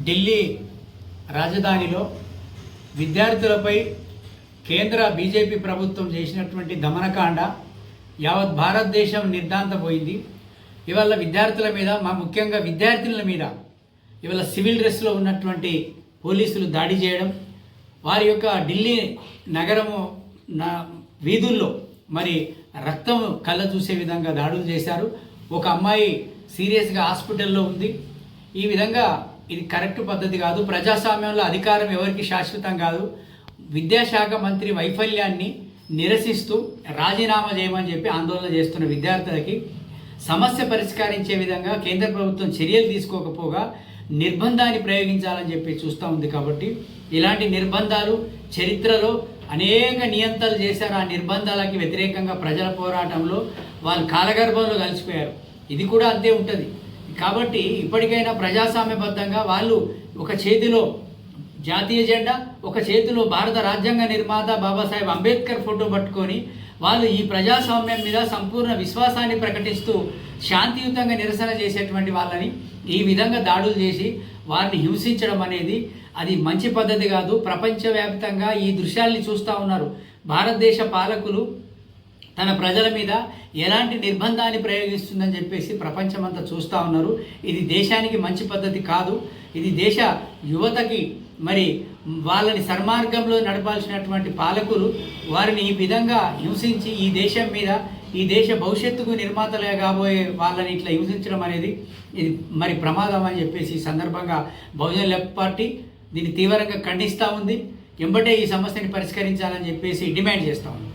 ఢిల్లీ రాజధానిలో విద్యార్థులపై కేంద్ర బీజేపీ ప్రభుత్వం చేసినటువంటి దమనకాండ యావత్ భారతదేశం నిర్ధాంతపోయింది. ఇవాళ విద్యార్థుల మీద, ముఖ్యంగా విద్యార్థినుల మీద ఇవాళ సివిల్ డ్రెస్లో ఉన్నటువంటి పోలీసులు దాడి చేయడం, వారి యొక్క ఢిల్లీ నగరము వీధుల్లో మరి రక్తం కళ్ళ చూసే విధంగా దాడులు చేశారు. ఒక అమ్మాయి సీరియస్గా హాస్పిటల్లో ఉంది. ఈ విధంగా ఇది కరెక్ట్ పద్ధతి కాదు. ప్రజాస్వామ్యంలో అధికారం ఎవరికి శాశ్వతం కాదు. విద్యాశాఖ మంత్రి వైఫల్యాన్ని నిరసిస్తూ రాజీనామా చేయమని చెప్పి ఆందోళన చేస్తున్న విద్యార్థులకి సమస్య పరిష్కరించే విధంగా కేంద్ర ప్రభుత్వం చర్యలు తీసుకోకపోగా నిర్బంధాన్ని ప్రయోగించాలని చెప్పి చూస్తూ ఉంది. కాబట్టి ఇలాంటి నిర్బంధాలు చరిత్రలో అనేక నియంత్రణలు చేశారు. ఆ నిర్బంధాలకి వ్యతిరేకంగా ప్రజల పోరాటంలో వాళ్ళు కాలగర్భంలో కలిసిపోయారు. ఇది కూడా అంతే ఉంటుంది. కాబట్టి ఇప్పటికైనా ప్రజాస్వామ్యబద్ధంగా వాళ్ళు ఒక చేతిలో జాతీయ జెండా, ఒక చేతిలో భారత రాజ్యాంగ నిర్మాత బాబాసాహెబ్ అంబేద్కర్ ఫోటో పట్టుకొని వాళ్ళు ఈ ప్రజాస్వామ్యం మీద సంపూర్ణ విశ్వాసాన్ని ప్రకటిస్తూ శాంతియుతంగా నిరసన చేసేటువంటి వాళ్ళని ఈ విధంగా దాడులు చేసి వారిని హింసించడం అనేది అది మంచి పద్ధతి కాదు. ప్రపంచవ్యాప్తంగా ఈ దృశ్యాల్ని చూస్తూ ఉన్నారు. భారతదేశ పాలకులు తన ప్రజల మీద ఎలాంటి నిర్బంధాన్ని ప్రయోగిస్తుందని చెప్పేసి ప్రపంచమంతా చూస్తూ ఉన్నారు. ఇది దేశానికి మంచి పద్ధతి కాదు. ఇది దేశ యువతకి మరి వాళ్ళని సన్మార్గంలో నడపాల్సినటువంటి పాలకులు వారిని ఈ విధంగా హింసించి ఈ దేశం మీద, ఈ దేశ భవిష్యత్తుకు నిర్మాతలే కాబోయే వాళ్ళని ఇట్లా హింసించడం అనేది ఇది మరి ప్రమాదం అని చెప్పేసి ఈ సందర్భంగా బహుజన్ లెఫ్ట్ పార్టీ దీన్ని తీవ్రంగా ఖండిస్తూ ఉంది. ఎంబటే ఈ సమస్యని పరిష్కరించాలని చెప్పేసి డిమాండ్ చేస్తూ ఉంది.